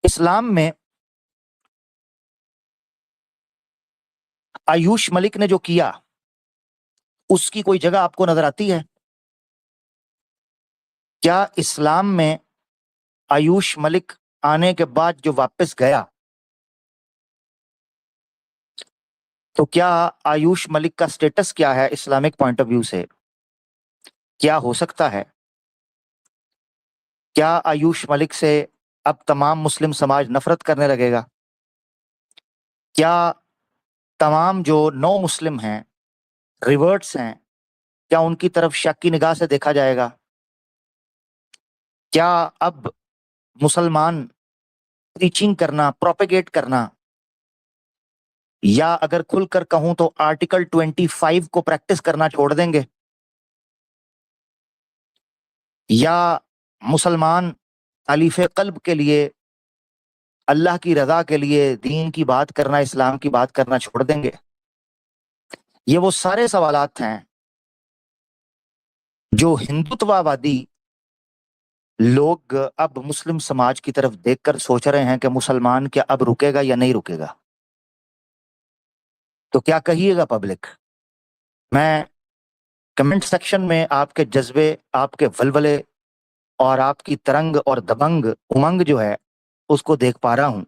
اسلام میں آیوش ملک نے جو کیا اس کی کوئی جگہ آپ کو نظر آتی ہے؟ کیا اسلام میں آیوش ملک آنے کے بعد جو واپس گیا تو کیا آیوش ملک کا سٹیٹس کیا ہے اسلامک پوائنٹ آف ویو سے؟ کیا ہو سکتا ہے؟ کیا آیوش ملک سے اب تمام مسلم سماج نفرت کرنے لگے گا؟ کیا تمام جو نو مسلم ہیں، ریورٹس ہیں، کیا ان کی طرف شک کی نگاہ سے دیکھا جائے گا؟ کیا اب مسلمان پریچنگ کرنا، پروپیگیٹ کرنا، یا اگر کھل کر کہوں تو آرٹیکل 25 کو پریکٹس کرنا چھوڑ دیں گے؟ یا مسلمان تالیف قلب کے لیے، اللہ کی رضا کے لیے دین کی بات کرنا، اسلام کی بات کرنا چھوڑ دیں گے؟ یہ وہ سارے سوالات ہیں جو ہندوتوا وادی لوگ اب مسلم سماج کی طرف دیکھ کر سوچ رہے ہیں کہ مسلمان کیا اب رکے گا یا نہیں رکے گا؟ تو کیا کہیے گا پبلک؟ میں کمنٹ سیکشن میں آپ کے جذبے، آپ کے ولولے اور آپ کی ترنگ اور دبنگ امنگ جو ہے اس کو دیکھ پا رہا ہوں،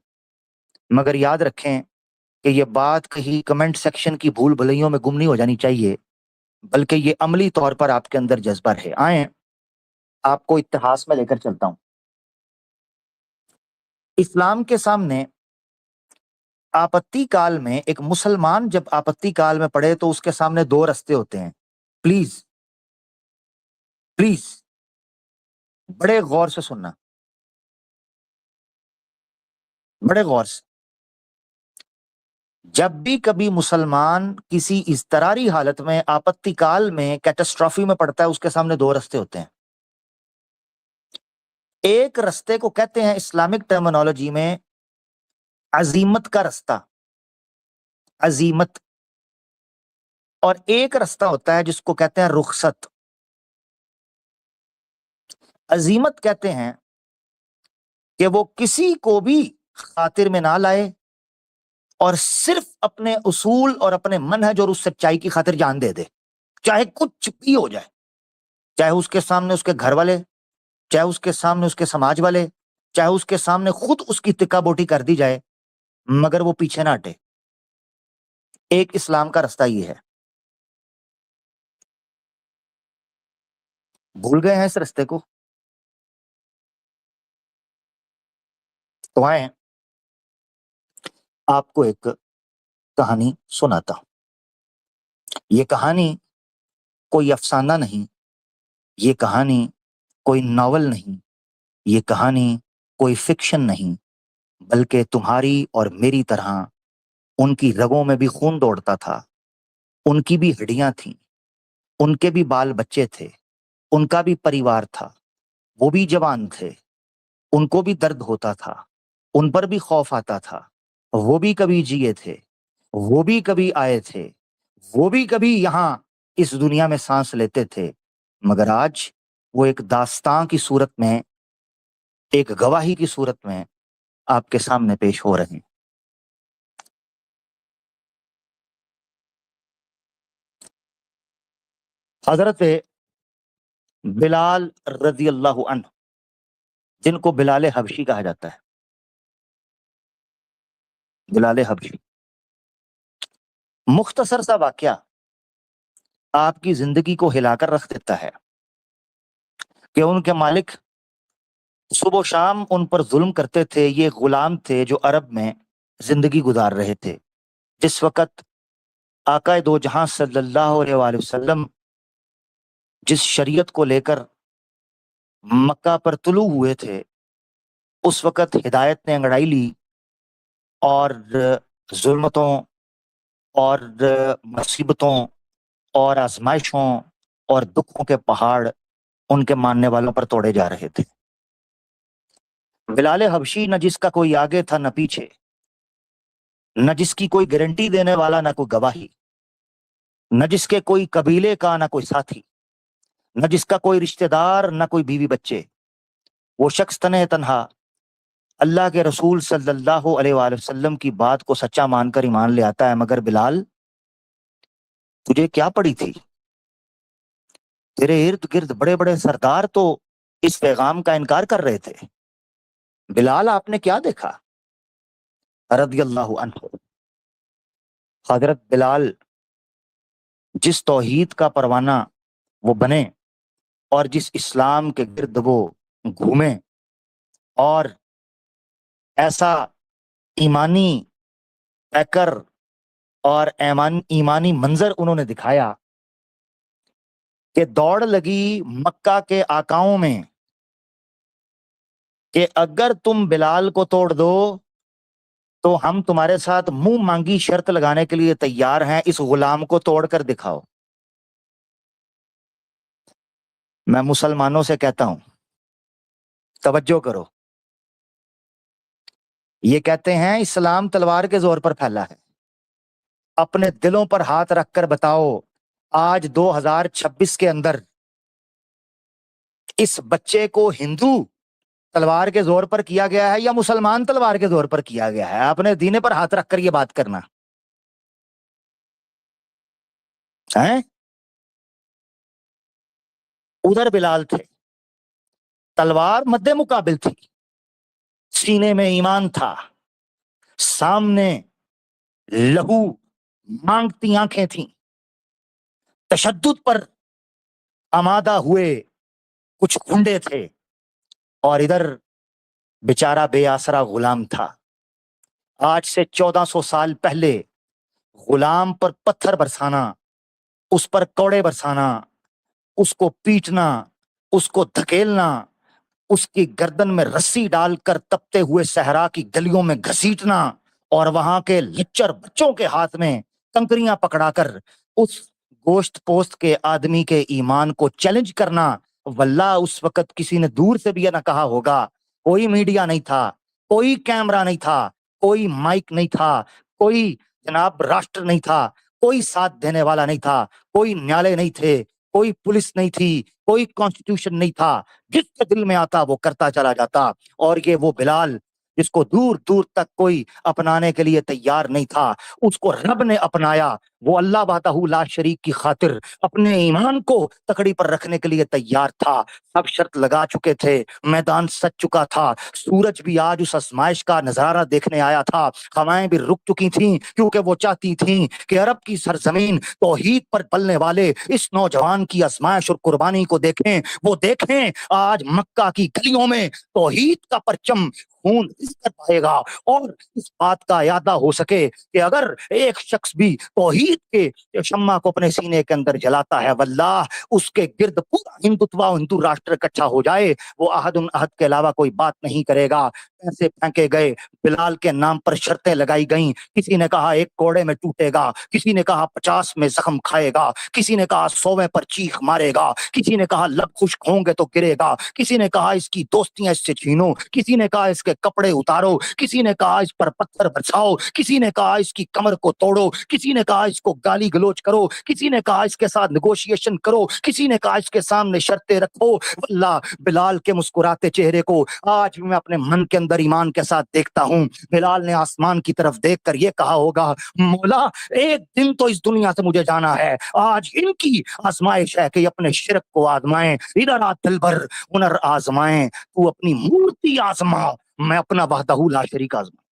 مگر یاد رکھیں کہ یہ بات کہیں کمنٹ سیکشن کی بھول بھلیوں میں گم نہیں ہو جانی چاہیے، بلکہ یہ عملی طور پر آپ کے اندر جذبہ رہے۔ آئیں آپ کو اتہاس میں لے کر چلتا ہوں۔ اسلام کے سامنے آپتی کال میں ایک مسلمان جب آپتی کال میں پڑے تو اس کے سامنے دو رستے ہوتے ہیں۔ پلیز پلیز بڑے غور سے سننا، بڑے غور سے۔ جب بھی کبھی مسلمان کسی اضطراری حالت میں، آپتی کال میں، کیٹاسٹرافی میں پڑتا ہے، اس کے سامنے دو رستے ہوتے ہیں۔ ایک رستے کو کہتے ہیں اسلامک ٹرمینالوجی میں عزیمت کا رستہ، عزیمت، اور ایک رستہ ہوتا ہے جس کو کہتے ہیں رخصت۔ عزیمت کہتے ہیں کہ وہ کسی کو بھی خاطر میں نہ لائے اور صرف اپنے اصول اور اپنے منہج اور اس سچائی کی خاطر جان دے دے، چاہے کچھ بھی ہو جائے، چاہے اس کے سامنے اس کے گھر والے، چاہے اس کے سامنے اس کے سماج والے، چاہے اس کے سامنے خود اس کی تکا بوٹی کر دی جائے، مگر وہ پیچھے نہ ہٹے۔ ایک اسلام کا رستہ یہ ہے۔ بھول گئے ہیں اس رستے کو؟ تو آئیں آپ کو ایک کہانی سناتا ہوں۔ یہ کہانی کوئی افسانہ نہیں، یہ کہانی کوئی ناول نہیں، یہ کہانی کوئی فکشن نہیں، بلکہ تمہاری اور میری طرح ان کی رگوں میں بھی خون دوڑتا تھا، ان کی بھی ہڈیاں تھیں، ان کے بھی بال بچے تھے، ان کا بھی پریوار تھا، وہ بھی جوان تھے، ان کو بھی درد ہوتا تھا، ان پر بھی خوف آتا تھا، وہ بھی کبھی جیے تھے، وہ بھی کبھی آئے تھے، وہ بھی کبھی یہاں اس دنیا میں سانس لیتے تھے، مگر آج وہ ایک داستان کی صورت میں، ایک گواہی کی صورت میں آپ کے سامنے پیش ہو رہے ہیں۔ حضرت بلال رضی اللہ عنہ، جن کو بلال حبشی کہا جاتا ہے، بلال حبشی، مختصر سا واقعہ آپ کی زندگی کو ہلا کر رکھ دیتا ہے کہ ان کے مالک صبح و شام ان پر ظلم کرتے تھے۔ یہ غلام تھے جو عرب میں زندگی گزار رہے تھے۔ جس وقت آقا دو جہاں صلی اللہ علیہ وآلہ وسلم جس شریعت کو لے کر مکہ پر طلوع ہوئے تھے، اس وقت ہدایت نے انگڑائی لی اور ظلمتوں اور مصیبتوں اور آزمائشوں اور دکھوں کے پہاڑ ان کے ماننے والوں پر توڑے جا رہے تھے۔ بلال حبشی نہ جس کا کوئی آگے تھا نہ پیچھے، نہ جس کی کوئی گارنٹی دینے والا نہ کوئی گواہی، نہ جس کے کوئی قبیلے کا نہ کوئی ساتھی، نہ جس کا کوئی رشتہ دار نہ کوئی بیوی بچے، وہ شخص تنہا اللہ کے رسول صلی اللہ علیہ وآلہ وسلم کی بات کو سچا مان کر ایمان لے آتا ہے، مگر بلال تجھے کیا پڑی تھی؟ تیرے ارد گرد بڑے بڑے سردار تو اس پیغام کا انکار کر رہے تھے، بلال آپ نے کیا دیکھا؟ رضی اللہ عنہ، حضرت بلال جس توحید کا پروانہ وہ بنے اور جس اسلام کے گرد وہ گھومیں اور ایسا ایمانی پیکر اور ایمانی منظر انہوں نے دکھایا کہ دوڑ لگی مکہ کے آقاؤں میں کہ اگر تم بلال کو توڑ دو تو ہم تمہارے ساتھ منہ مانگی شرط لگانے کے لیے تیار ہیں، اس غلام کو توڑ کر دکھاؤ۔ میں مسلمانوں سے کہتا ہوں توجہ کرو، یہ کہتے ہیں اسلام تلوار کے زور پر پھیلا ہے، اپنے دلوں پر ہاتھ رکھ کر بتاؤ آج 2026 کے اندر اس بچے کو ہندو تلوار کے زور پر کیا گیا ہے یا مسلمان تلوار کے زور پر کیا گیا ہے؟ اپنے دینے پر ہاتھ رکھ کر یہ بات کرنا ہے۔ ادھر بلال تھے، تلوار مد مقابل تھی، سینے میں ایمان تھا، سامنے لہو مانگتی آنکھیں تھیں، تشدد پر آمادہ ہوئے کچھ گنڈے تھے، اور ادھر بیچارہ بے آسرا غلام تھا۔ آج سے 1400 سال پہلے غلام پر پتھر برسانا، اس پر کوڑے برسانا، اس کو پیٹنا، اس کو دھکیلنا، اس کی گردن میں رسی ڈال کر تپتے ہوئے صحرا کی گلیوں میں گھسیٹنا، اور وہاں کے لچر بچوں کے ہاتھ میں کنکریاں پکڑا کر اس گوشت پوست کے آدمی کے ایمان کو چیلنج کرنا، واللہ اس وقت کسی نے دور سے بھی یہ نہ کہا ہوگا، کوئی میڈیا نہیں تھا، کوئی کیمرہ نہیں تھا، کوئی مائک نہیں تھا، کوئی جناب راشٹر نہیں تھا، کوئی ساتھ دینے والا نہیں تھا، کوئی نیالے نہیں تھے، کوئی پولیس نہیں تھی، کوئی کانسٹیٹیوشن نہیں تھا، جس کے دل میں آتا وہ کرتا چلا جاتا۔ اور یہ وہ بلال جس کو دور دور تک کوئی اپنانے کے لیے تیار نہیں تھا، اس کو رب نے اپنایا، وہ اللہ وحدہ لا شریک کی خاطر اپنے ایمان کو تکڑی پر رکھنے کے لیے تیار تھا۔ سب شرط لگا چکے تھے، میدان سج چکا تھا، سورج بھی آج اس آزمائش کا نظارہ دیکھنے آیا تھا، ہوائیں بھی رک چکی تھیں، کیونکہ وہ چاہتی تھیں کہ عرب کی سرزمین توحید پر پلنے والے اس نوجوان کی آزمائش اور قربانی کو دیکھیں، وہ دیکھیں آج مکہ کی گلیوں میں توحید کا پرچم خون اس کر پائے گا، اور اس بات کا اعادہ ہو سکے کہ اگر ایک شخص بھی توحید کے شمع کو اپنے سینے کے اندر جلاتا ہے، واللہ اس کے گرد پورا ہندوتوا ہندو راشٹر اکٹھا ہو جائے، وہ احد احد کے علاوہ کوئی بات نہیں کرے گا۔ پیسے پھینکے گئے، بلال کے نام پر شرطیں لگائی گئیں، کسی نے کہا 1 کوڑے میں ٹوٹے گا، کسی نے کہا 50 میں زخم کھائے گا، کسی نے کہا 100 پر چیخ مارے گا، کسی نے کہا لب خشک ہوں گے تو گرے گا، کسی نے کہا اس کی دوستیاں اس سے چھینو، کسی نے کہا اس کے کپڑے اتارو، کسی نے کہا اس پر پتھر برساؤ، کسی نے کہا اس کی کمر کو توڑو، کسی نے کہا اس کو گالی گلوچ کرو، کسی نے کہا اس کے ساتھ نیگوشیشن کرو، کسی نے کہا اس کے سامنے شرطیں رکھو۔ واللہ بلال کے مسکراتے چہرے کو آج بھی میں اپنے من کے اندر ایمان کے ساتھ دیکھتا ہوں۔ بلال نے آسمان کی طرف دیکھ کر یہ کہا ہوگا، مولا ایک دن تو اس دنیا سے مجھے جانا ہے، آج ان کی آزمائش ہے کہ اپنے شرک کو آزمائیں، ادھر آ دل بھر ہنر آزمائیں، تو اپنی مورتی آزما، میں اپنا وحدہ لا شریک آزما۔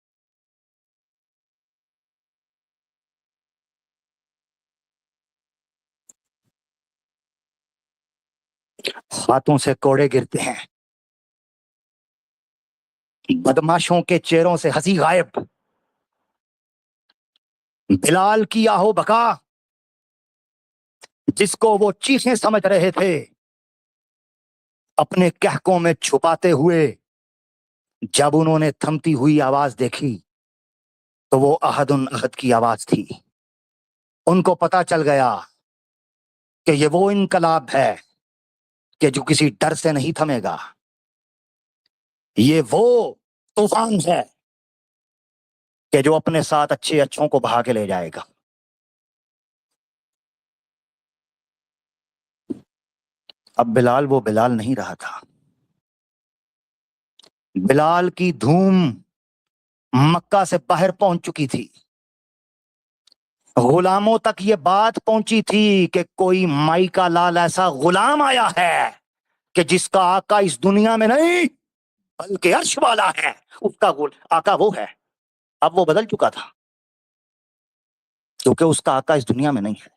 ہاتھوں سے کوڑے گرتے ہیں، بدماشوں کے چہروں سے ہنسی غائب، بلال کی آہو بکا جس کو وہ چیخیں سمجھ رہے تھے، اپنے کہکوں میں چھپاتے ہوئے جب انہوں نے تھمتی ہوئی آواز دیکھی تو وہ احد احد کی آواز تھی۔ ان کو پتا چل گیا کہ یہ وہ انقلاب ہے کہ جو کسی ڈر سے نہیں تھمے گا، یہ وہ طوفان ہے کہ جو اپنے ساتھ اچھے اچھوں کو بہا کے لے جائے گا۔ اب بلال وہ بلال نہیں رہا تھا، بلال کی دھوم مکہ سے باہر پہنچ چکی تھی، غلاموں تک یہ بات پہنچی تھی کہ کوئی مائی کا لال ایسا غلام آیا ہے کہ جس کا آقا اس دنیا میں نہیں بلکہ عرش والا ہے، اس کا آقا وہ ہے۔ اب وہ بدل چکا تھا کیونکہ اس کا آقا اس دنیا میں نہیں ہے،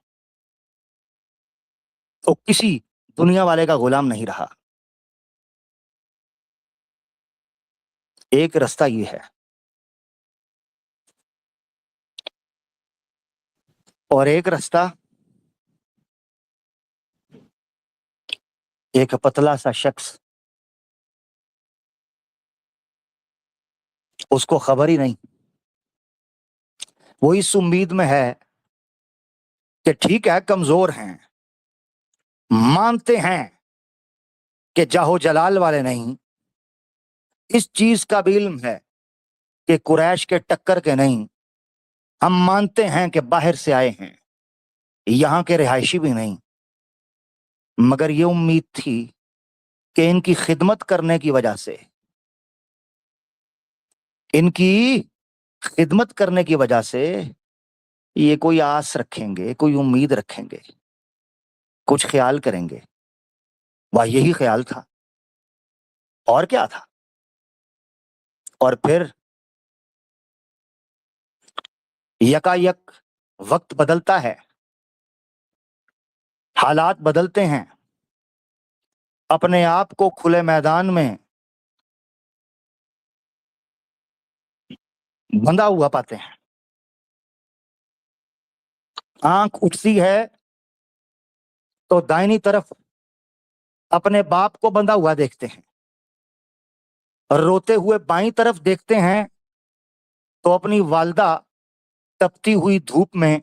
تو کسی دنیا والے کا غلام نہیں رہا۔ ایک رستہ یہ ہے، اور ایک رستہ ایک پتلا سا شخص، اس کو خبر ہی نہیں، وہ اس امید میں ہے کہ ٹھیک ہے کمزور ہیں، مانتے ہیں کہ جاہو جلال والے نہیں، اس چیز کا بھی علم ہے کہ قریش کے ٹکر کے نہیں، ہم مانتے ہیں کہ باہر سے آئے ہیں، یہاں کے رہائشی بھی نہیں، مگر یہ امید تھی کہ ان کی خدمت کرنے کی وجہ سے، ان کی خدمت کرنے کی وجہ سے یہ کوئی آس رکھیں گے، کوئی امید رکھیں گے، کچھ خیال کریں گے۔ واہ، یہی خیال تھا، اور کیا تھا؟ اور پھر یکا یک وقت بدلتا ہے، حالات بدلتے ہیں، اپنے آپ کو کھلے میدان میں بندھا ہوا پاتے ہیں، آنکھ اٹھتی ہے تو دائنی طرف اپنے باپ کو بندھا ہوا دیکھتے ہیں، روتے ہوئے بائیں طرف دیکھتے ہیں تو اپنی والدہ تپتی ہوئی دھوپ میں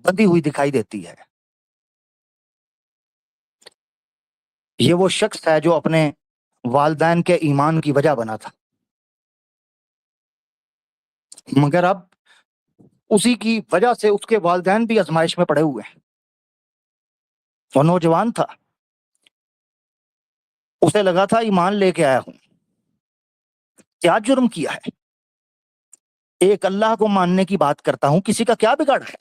بندھی ہوئی دکھائی دیتی ہے۔ یہ وہ شخص ہے جو اپنے والدین کے ایمان کی وجہ بنا تھا، مگر اب اسی کی وجہ سے اس کے والدین بھی آزمائش میں پڑے ہوئے ہیں۔ وہ نوجوان تھا، اسے لگا تھا ایمان لے کے آیا ہوں، کیا جرم کیا ہے، ایک اللہ کو ماننے کی بات کرتا ہوں، کسی کا کیا بگاڑ ہے،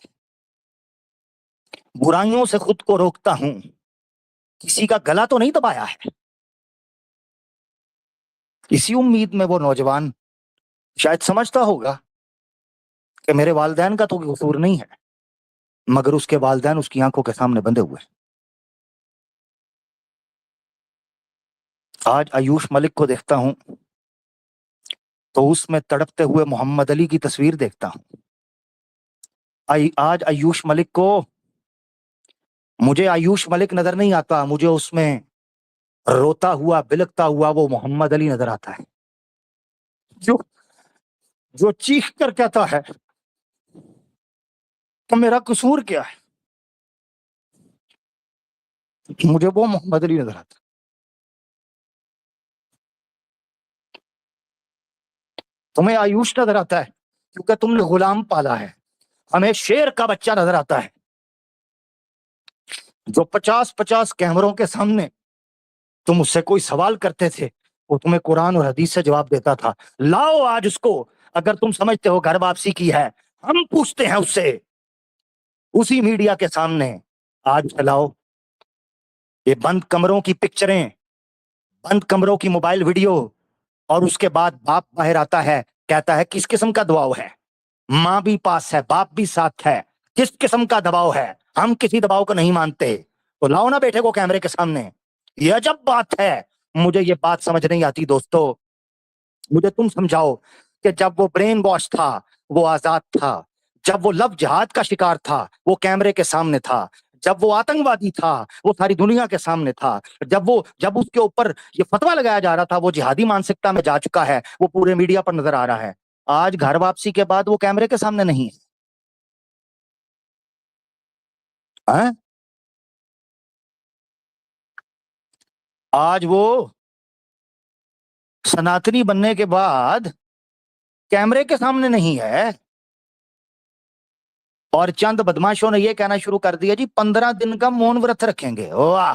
برائیوں سے خود کو روکتا ہوں، کسی کا گلا تو نہیں دبایا ہے۔ اسی امید میں وہ نوجوان شاید سمجھتا ہوگا کہ میرے والدین کا تو کوئی قصور نہیں ہے، مگر اس کے والدین اس کی آنکھوں کے سامنے بندھے ہوئے ہیں۔ آج آیوش ملک کو دیکھتا ہوں تو اس میں تڑپتے ہوئے محمد علی کی تصویر دیکھتا ہوں۔ آج آیوش ملک کو، مجھے آیوش ملک نظر نہیں آتا، مجھے اس میں روتا ہوا بلکتا ہوا وہ محمد علی نظر آتا ہے، جو چیخ کر کہتا ہے کہ میرا قصور کیا ہے، مجھے وہ محمد علی نظر آتا ہے۔ تمہیں آیوش نظر آتا ہے کیونکہ تم نے غلام پالا ہے، ہمیں شیر کا بچہ نظر آتا ہے جو 50 کیمروں کے سامنے تم اس سے کوئی سوال کرتے تھے، وہ تمہیں قرآن اور حدیث سے جواب دیتا تھا۔ لاؤ آج اس کو، اگر تم سمجھتے ہو گھر واپسی کی ہے، ہم پوچھتے ہیں اس سے اسی میڈیا کے سامنے، آج لاؤ یہ بند کمروں کی پکچریں، بند کمروں کی موبائل ویڈیو، اور اس کے بعد باپ باہر آتا ہے، کہتا ہے کس قسم کا دباؤ ہے، ماں بھی پاس ہے، باپ بھی ساتھ ہے، کس قسم کا دباؤ ہے، ہم کسی دباؤ کو نہیں مانتے، تو لاؤ نا بیٹے کو کیمرے کے سامنے۔ یہ عجب بات ہے، مجھے یہ بات سمجھ نہیں آتی دوستو، مجھے تم سمجھاؤ کہ جب وہ برین واش تھا وہ آزاد تھا، جب وہ لو جہاد کا شکار تھا وہ کیمرے کے سامنے تھا، جب وہ آتنکوادی تھا وہ ساری دنیا کے سامنے تھا، جب اس کے اوپر یہ فتویٰ لگایا جا رہا تھا وہ جہادی مانسکتا میں جا چکا ہے، وہ پورے میڈیا پر نظر آ رہا ہے۔ آج گھر واپسی کے بعد وہ کیمرے کے سامنے نہیں ہے، آج وہ سناتنی بننے کے بعد کیمرے کے سامنے نہیں ہے، اور چند بدماشوں نے یہ کہنا شروع کر دیا جی 15 دن کا مون ورت رکھیں گے۔ واہ،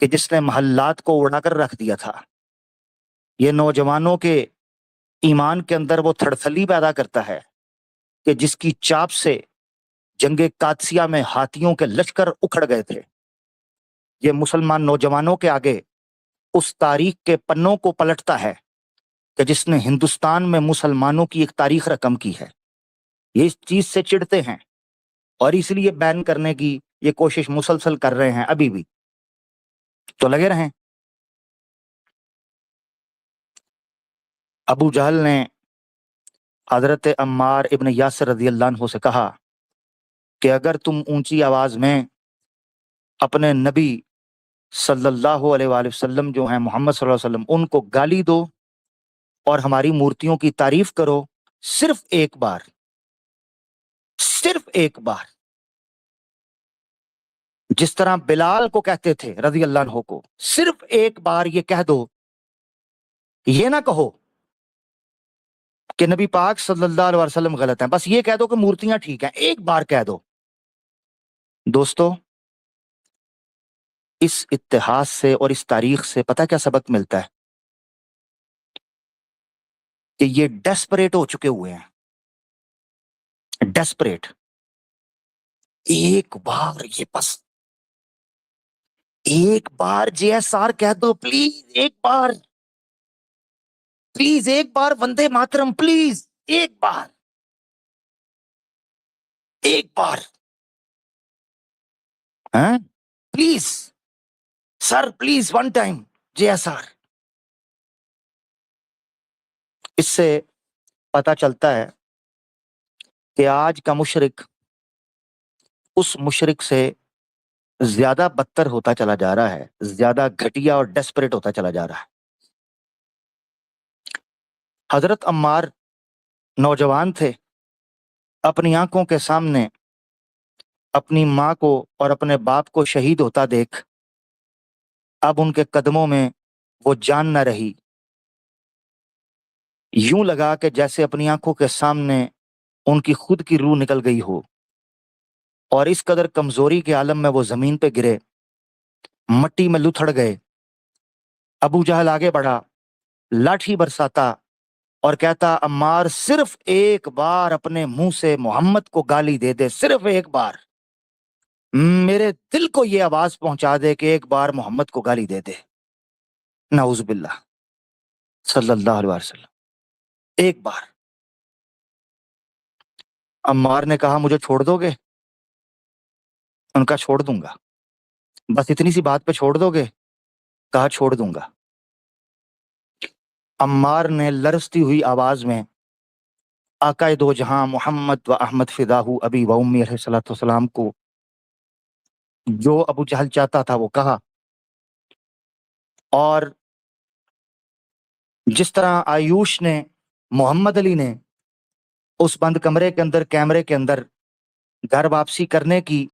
کہ جس نے محلات کو اڑا کر رکھ دیا تھا، یہ نوجوانوں کے ایمان کے اندر وہ تھڑتھلی پیدا کرتا ہے کہ جس کی چاپ سے جنگ قادسیہ میں ہاتھیوں کے لشکر اکھڑ گئے تھے، یہ مسلمان نوجوانوں کے آگے اس تاریخ کے پنوں کو پلٹتا ہے کہ جس نے ہندوستان میں مسلمانوں کی ایک تاریخ رقم کی ہے۔ یہ اس چیز سے چڑھتے ہیں اور اس لیے بین کرنے کی یہ کوشش مسلسل کر رہے ہیں، ابھی بھی تو لگے رہیں۔ ابو جہل نے حضرت عمار ابن یاسر رضی اللہ عنہ سے کہا کہ اگر تم اونچی آواز میں اپنے نبی صلی اللہ علیہ وآلہ وسلم جو ہیں محمد صلی اللہ علیہ وسلم، ان کو گالی دو اور ہماری مورتیوں کی تعریف کرو صرف ایک بار، صرف ایک بار، جس طرح بلال کو کہتے تھے رضی اللہ عنہ کو، صرف ایک بار یہ کہہ دو، یہ نہ کہو کہ نبی پاک صلی اللہ علیہ وسلم غلط ہیں، بس یہ کہہ دو کہ مورتیاں ٹھیک ہیں، ایک بار کہہ دو۔ دوستو، اس اتحاد سے اور اس تاریخ سے پتہ کیا سبق ملتا ہے؟ کہ یہ ڈیسپریٹ ہو چکے ہوئے ہیں، ڈیسپریٹ۔ ایک بار یہ بس ایک بار جے ایس آر کہہ دو، پلیز ایک بار، پلیز ایک بار وندے ماترم، پلیز ایک بار، ایک بار، ہاں please sir, please one time J S R. اس سے پتا چلتا ہے کہ آج کا مشرک اس مشرک سے زیادہ بدتر ہوتا چلا جا رہا ہے، زیادہ گھٹیا اور ڈیسپریٹ ہوتا چلا جا رہا ہے۔ حضرت عمار نوجوان تھے، اپنی آنکھوں کے سامنے اپنی ماں کو اور اپنے باپ کو شہید ہوتا دیکھ اب ان کے قدموں میں وہ جان نہ رہی، یوں لگا کہ جیسے اپنی آنکھوں کے سامنے ان کی خود کی روح نکل گئی ہو، اور اس قدر کمزوری کے عالم میں وہ زمین پہ گرے، مٹی میں لتھڑ گئے۔ ابو جہل آگے بڑھا، لاٹھی برساتا اور کہتا، عمار صرف ایک بار اپنے منہ سے محمد کو گالی دے دے، صرف ایک بار، میرے دل کو یہ آواز پہنچا دے کہ ایک بار محمد کو گالی دے دے، نعوذ باللہ صلی اللہ علیہ وسلم، ایک بار۔ عمار نے کہا، مجھے چھوڑ دو گے؟ ان کا چھوڑ دوں گا، بس اتنی سی بات پہ چھوڑ دو گے؟ کہا چھوڑ دوں گا۔ عمار نے لرزتی ہوئی آواز میں آقا دو جہاں محمد و احمد فداہ ابی و امی علیہ الصلوۃ والسلام کو جو ابو جہل چاہتا تھا وہ کہا، اور جس طرح آیوش نے، محمد علی نے اس بند کمرے کے اندر، کیمرے کے اندر گھر واپسی کرنے کی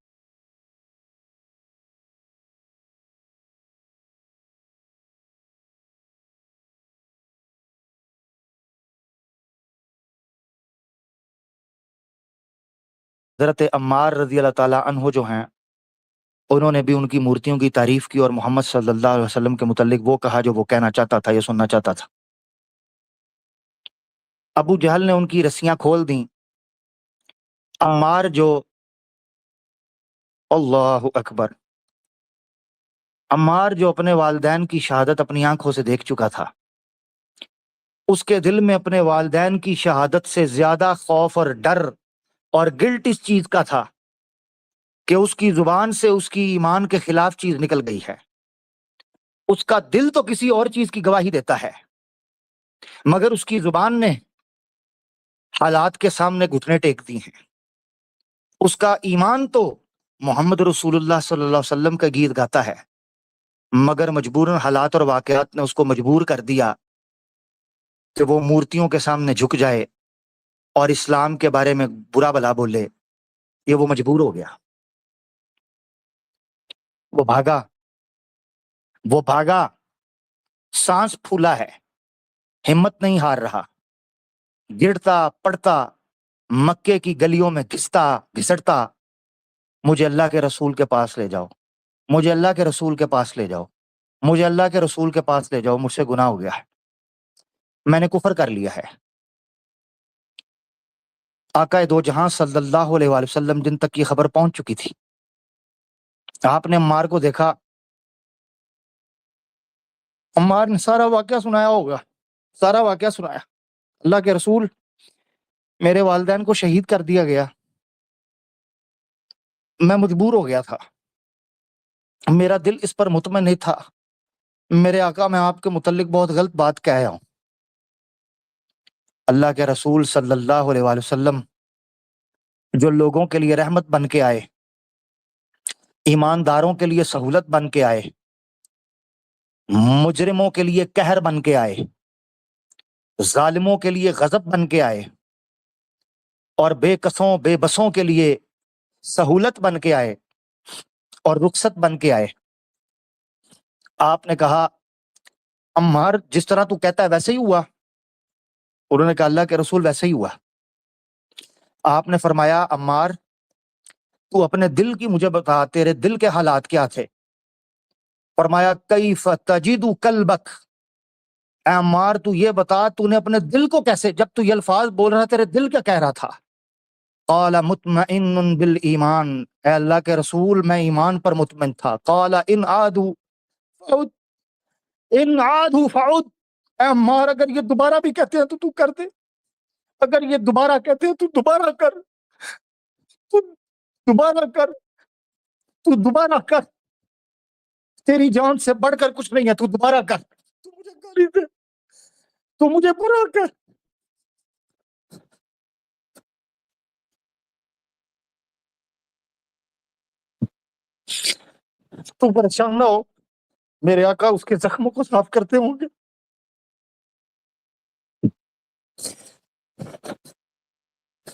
حضرت عمار رضی اللہ تعالیٰ عنہ جو ہیں، انہوں نے بھی ان کی مورتیوں کی تعریف کی اور محمد صلی اللہ علیہ وسلم کے متعلق وہ کہا جو وہ کہنا چاہتا تھا، یہ سننا چاہتا تھا۔ ابو جہل نے ان کی رسیاں کھول دیں۔ عمار جو، اللہ اکبر، عمار جو اپنے والدین کی شہادت اپنی آنکھوں سے دیکھ چکا تھا، اس کے دل میں اپنے والدین کی شہادت سے زیادہ خوف اور ڈر اور گلٹ اس چیز کا تھا کہ اس کی زبان سے اس کی ایمان کے خلاف چیز نکل گئی ہے۔ اس کا دل تو کسی اور چیز کی گواہی دیتا ہے، مگر اس کی زبان نے حالات کے سامنے گھٹنے ٹیک دی ہیں۔ اس کا ایمان تو محمد رسول اللہ صلی اللہ علیہ وسلم کا گیت گاتا ہے، مگر مجبوراً حالات اور واقعات نے اس کو مجبور کر دیا کہ وہ مورتیوں کے سامنے جھک جائے اور اسلام کے بارے میں برا بھلا بولے۔ یہ وہ مجبور ہو گیا، وہ بھاگا، وہ بھاگا، سانس پھولا ہے، ہمت نہیں ہار رہا، گرتا پڑتا، مکے کی گلیوں میں گھستا گھسٹتا، مجھے اللہ کے رسول کے پاس لے جاؤ، مجھے اللہ کے رسول کے پاس لے جاؤ، مجھے اللہ کے رسول کے پاس لے جاؤ، مجھ سے گناہ ہو گیا ہے، میں نے کفر کر لیا ہے۔ آقا دو جہاں صلی اللہ علیہ وآلہ وسلم جن تک یہ خبر پہنچ چکی تھی، آپ نے عمار کو دیکھا، عمار نے سارا واقعہ سنایا ہوگا، سارا واقعہ سنایا، اللہ کے رسول میرے والدین کو شہید کر دیا گیا، میں مجبور ہو گیا تھا، میرا دل اس پر مطمئن نہیں تھا، میرے آقا میں آپ کے متعلق بہت غلط بات کہہ رہا ہوں۔ اللہ کے رسول صلی اللہ علیہ وآلہ وسلم جو لوگوں کے لیے رحمت بن کے آئے، ایمانداروں کے لیے سہولت بن کے آئے، مجرموں کے لیے قہر بن کے آئے، ظالموں کے لیے غضب بن کے آئے، اور بے کسوں بے بسوں کے لیے سہولت بن کے آئے اور رخصت بن کے آئے۔ آپ نے کہا عمار جس طرح تو کہتا ہے ویسے ہی ہوا؟ انہوں نے کہا اللہ کے رسول ویسے ہی ہوا۔ آپ نے فرمایا عمار تو اپنے دل کی مجھے بتا، تیرے دل کے حالات کیا تھے؟ فرمایا کیف تجد قلبک، اے عمار تو یہ بتا تو نے اپنے دل کو کیسے، جب تو یہ الفاظ بول رہا تیرے دل کیا کہہ رہا تھا؟ قال مطمئن بالایمان، اے اللہ کے رسول میں ایمان پر مطمئن تھا۔ قال ان عادوا فعد، ان عادوا فعد، اے عمار اگر یہ دوبارہ بھی کہتے ہیں تو کر دے، اگر یہ دوبارہ کہتے ہیں تو دوبارہ کر، تو دوبارہ کر، تو دوبارہ کر، تیری جان سے بڑھ کر کچھ نہیں ہے، تو دوبارہ کر، تو مجھے گالی دے، تو مجھے برا کر، تو پریشان نہ ہو، میرے آقا اس کے زخموں کو صاف کرتے ہوں گے،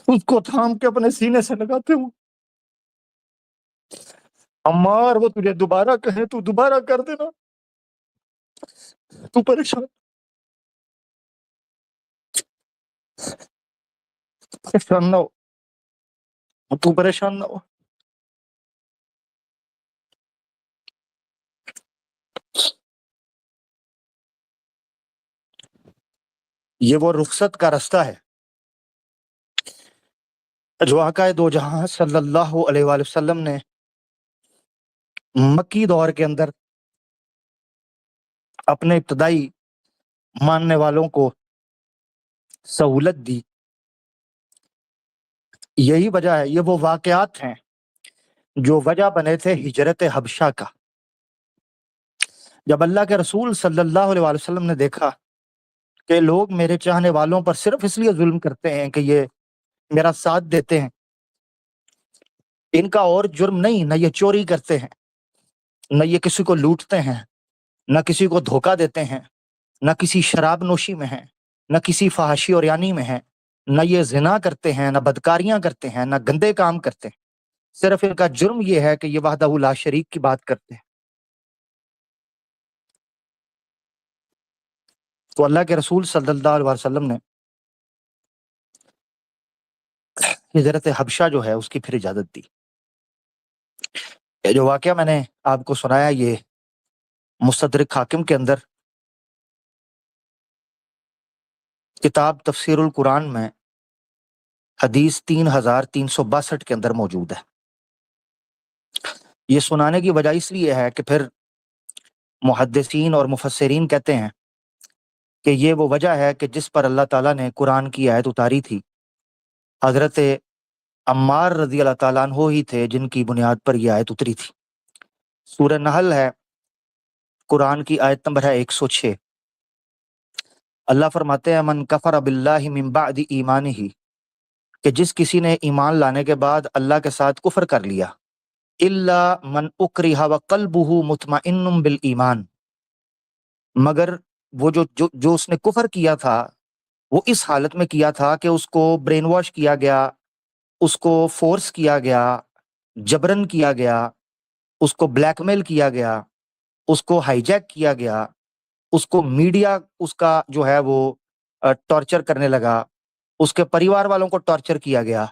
اس کو تھام کے اپنے سینے سے لگاتے ہوں۔ عمار وہ تجھے دوبارہ کہیں تو دوبارہ کر دینا، تو پریشان نہ ہو، تو پریشان نہ ہو۔ یہ وہ رخصت کا رستہ ہے جو آقا دو جہاں صلی اللہ علیہ وآلہ وسلم نے مکی دور کے اندر اپنے ابتدائی ماننے والوں کو سہولت دی۔ یہی وجہ ہے، یہ وہ واقعات ہیں جو وجہ بنے تھے ہجرت حبشہ کا۔ جب اللہ کے رسول صلی اللہ علیہ وآلہ وسلم نے دیکھا کہ لوگ میرے چاہنے والوں پر صرف اس لیے ظلم کرتے ہیں کہ یہ میرا ساتھ دیتے ہیں، ان کا اور جرم نہیں، نہ یہ چوری کرتے ہیں، نہ یہ کسی کو لوٹتے ہیں، نہ کسی کو دھوکہ دیتے ہیں، نہ کسی شراب نوشی میں ہیں، نہ کسی فحاشی اور یانی میں ہیں، نہ یہ زنا کرتے ہیں، نہ بدکاریاں کرتے ہیں، نہ گندے کام کرتے ہیں، صرف ان کا جرم یہ ہے کہ یہ وحدہ لا شریک کی بات کرتے ہیں۔ تو اللہ کے رسول صلی اللہ علیہ وسلم نے ہجرت حبشہ جو ہے اس کی پھر اجازت دی۔ یہ جو واقعہ میں نے آپ کو سنایا یہ مستدرک حاکم کے اندر کتاب تفسیر القرآن میں حدیث 3362 کے اندر موجود ہے۔ یہ سنانے کی وجہ اس لیے ہے کہ پھر محدثین اور مفسرین کہتے ہیں کہ یہ وہ وجہ ہے کہ جس پر اللہ تعالیٰ نے قرآن کی آیت اتاری تھی، حضرت عمار رضی اللہ تعالیٰ عنہ ہی تھے جن کی بنیاد پر یہ آیت اتری تھی۔ سورہ نحل ہے، قرآن کی آیت نمبر ہے 106۔ اللہ فرماتے ہیں من کفر باللہ من بعد ایمانہ، کہ جس کسی نے ایمان لانے کے بعد اللہ کے ساتھ کفر کر لیا، الا من اکرہ وقلبہ مطمئن بالایمان، مگر وہ جو اس نے کفر کیا تھا وہ اس حالت میں کیا تھا کہ اس کو برین واش کیا گیا، اس کو فورس کیا گیا، جبرن کیا گیا، اس کو بلیک میل کیا گیا، اس کو ہائی جیک کیا گیا، اس کو میڈیا اس کا جو ہے وہ ٹارچر کرنے لگا، اس کے پریوار والوں کو ٹارچر کیا گیا،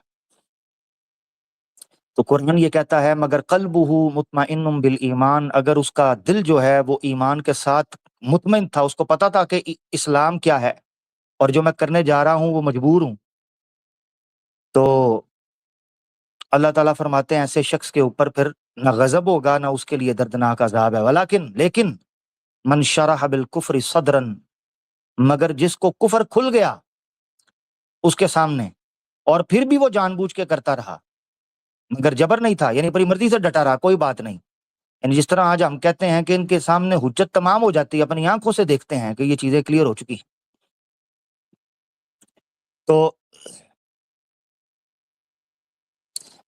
تو قرآن یہ کہتا ہے مگر قلبہ مطمئن بالایمان، اگر اس کا دل جو ہے وہ ایمان کے ساتھ مطمئن تھا، اس کو پتا تھا کہ اسلام کیا ہے اور جو میں کرنے جا رہا ہوں وہ مجبور ہوں، تو اللہ تعالیٰ فرماتے ہیں ایسے شخص کے اوپر پھر نہ غضب ہوگا نہ اس کے لیے دردناک عذاب ہے، لیکن من شرح بالکفر صدرا، مگر جس کو کفر کھل گیا اس کے سامنے اور پھر بھی وہ جان بوجھ کے کرتا رہا، مگر جبر نہیں تھا، یعنی اپنی مرضی سے ڈٹا رہا، کوئی بات نہیں، یعنی جس طرح آج ہم کہتے ہیں کہ ان کے سامنے حجت تمام ہو جاتی ہے، اپنی آنکھوں سے دیکھتے ہیں کہ یہ چیزیں کلیئر ہو چکی ہیں، تو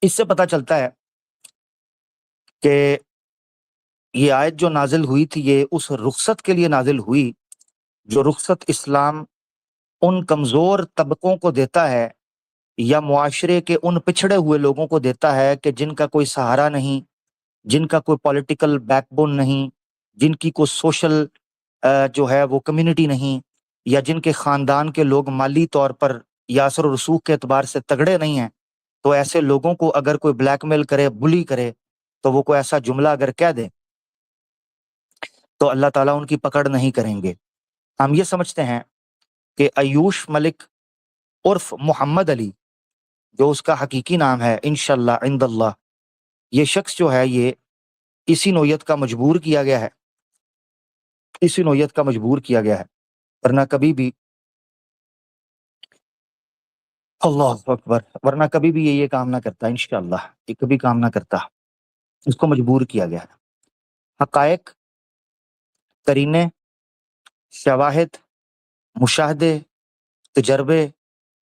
اس سے پتہ چلتا ہے کہ یہ آیت جو نازل ہوئی تھی یہ اس رخصت کے لیے نازل ہوئی جو رخصت اسلام ان کمزور طبقوں کو دیتا ہے یا معاشرے کے ان پچھڑے ہوئے لوگوں کو دیتا ہے کہ جن کا کوئی سہارا نہیں، جن کا کوئی پولیٹیکل بیک بون نہیں، جن کی کوئی سوشل جو ہے وہ کمیونٹی نہیں، یا جن کے خاندان کے لوگ مالی طور پر یا اثر و رسوخ کے اعتبار سے تگڑے نہیں ہیں، تو ایسے لوگوں کو اگر کوئی بلیک میل کرے، بلی کرے، تو وہ کوئی ایسا جملہ اگر کہہ دے تو اللہ تعالیٰ ان کی پکڑ نہیں کریں گے۔ ہم یہ سمجھتے ہیں کہ ایوش ملک عرف محمد علی، جو اس کا حقیقی نام ہے انشاءاللہ عند اللہ، یہ شخص جو ہے یہ اسی نوعیت کا مجبور کیا گیا ہے، اسی نوعیت کا مجبور کیا گیا ہے، ورنہ کبھی بھی اللہ اکبر، ورنہ کبھی بھی یہ کام نہ کرتا انشاءاللہ، یہ کبھی کام نہ کرتا، اس کو مجبور کیا گیا ہے۔ حقائق، قرینے، شواہد، مشاہدے، تجربے،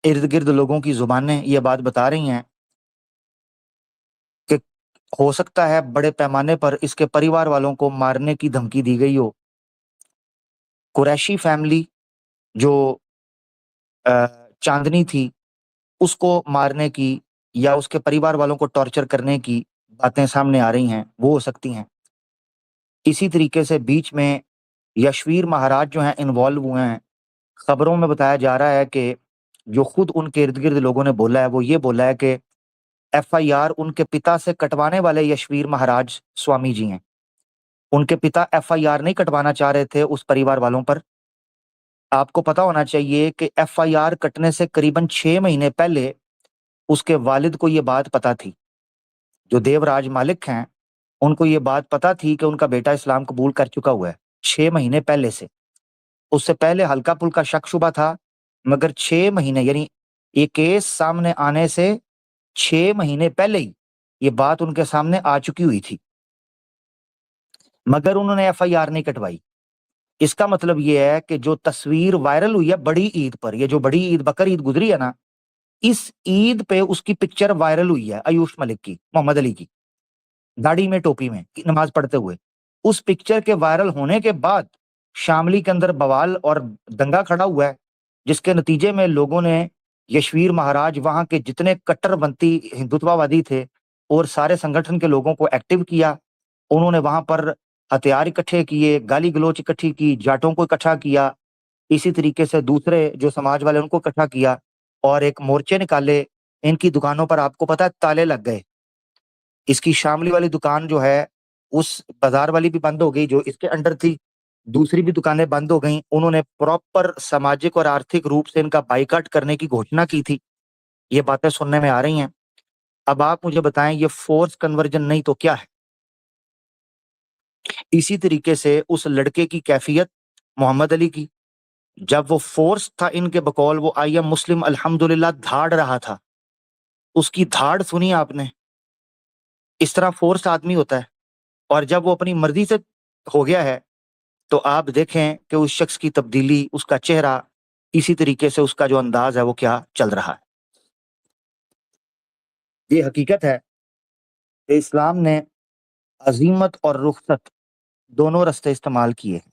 ارد گرد لوگوں کی زبانیں یہ بات بتا رہی ہیں کہ ہو سکتا ہے بڑے پیمانے پر اس کے پریوار والوں کو مارنے کی دھمکی دی گئی ہو۔ قریشی فیملی جو چاندنی تھی اس کو مارنے کی یا اس کے پریوار والوں کو ٹارچر کرنے کی باتیں سامنے آ رہی ہیں، وہ ہو سکتی ہیں۔ اسی طریقے سے بیچ میں یشویر مہاراج جو ہیں انوالو ہوئے ہیں، خبروں میں بتایا جا رہا ہے کہ جو خود ان کے ارد گرد لوگوں نے بولا ہے وہ یہ بولا ہے کہ ایف آئی آر ان کے پتا سے کٹوانے والے یشویر مہاراج سوامی جی ہیں، ان کے پتا ایف آئی آر نہیں کٹوانا چاہ رہے تھے اس پریوار والوں پر۔ آپ کو پتا ہونا چاہیے کہ ایف آئی آر کٹنے سے قریباً 6 مہینے پہلے اس کے والد کو یہ بات پتا تھی، جو دیو راج مالک ہیں ان کو یہ بات پتا تھی کہ ان کا بیٹا اسلام قبول کر چکا ہوا ہے 6 مہینے پہلے سے۔ اس سے پہلے ہلکا پھلکا شک شبہ تھا، مگر 6 مہینے یعنی یہ کیس سامنے آنے سے 6 مہینے پہلے ہی یہ بات ان کے سامنے آ چکی ہوئی تھی، مگر انہوں نے ایف آئی آر نہیں کٹوائی۔ اس کا مطلب یہ ہے کہ جو تصویر وائرل ہوئی ہے بڑی عید پر، یہ جو بڑی عید بقر عید گزری ہے نا، اس عید پہ اس کی پکچر وائرل ہوئی ہے ایوش ملک کی، محمد علی کی، داڑھی میں ٹوپی میں نماز پڑھتے ہوئے۔ اس پکچر کے وائرل ہونے کے بعد شاملی کے اندر بوال اور دنگا کھڑا ہوا ہے، جس کے نتیجے میں لوگوں نے یشویر مہاراج وہاں کے جتنے کٹر پنتھی ہندوتوا وادی تھے اور سارے سنگٹھن کے لوگوں کو ایکٹیو کیا، انہوں نے وہاں پر ہتھیار اکٹھے کیے، گالی گلوچ اکٹھی کی، جاٹوں کو اکٹھا کیا، اسی طریقے سے دوسرے جو سماج والے ان کو اکٹھا کیا اور ایک مورچے نکالے۔ ان کی دکانوں پر آپ کو پتا ہے تالے لگ گئے، اس کی شاملی والی دکان جو ہے اس بازار والی بھی بند ہو گئی جو اس کے انڈر تھی، دوسری بھی دکانیں بند ہو گئیں۔ انہوں نے پراپر سماجک اور آرتھک روپ سے ان کا بائیکاٹ کرنے کی گھوشنا کی تھی، یہ باتیں سننے میں آ رہی ہیں۔ اب آپ مجھے بتائیں یہ فورس کنورجن نہیں تو کیا ہے؟ اسی طریقے سے اس لڑکے کی کیفیت محمد علی کی، جب وہ فورس تھا ان کے بقول وہ آئی ایم مسلم الحمدللہ دھاڑ رہا تھا، اس کی دھاڑ سنی آپ نے؟ اس طرح فورس آدمی ہوتا ہے، اور جب وہ اپنی مرضی سے ہو گیا ہے تو آپ دیکھیں کہ اس شخص کی تبدیلی، اس کا چہرہ، اسی طریقے سے اس کا جو انداز ہے وہ کیا چل رہا ہے۔ یہ حقیقت ہے کہ اسلام نے عزیمت اور رخصت دونوں رستے استعمال کیے ہیں۔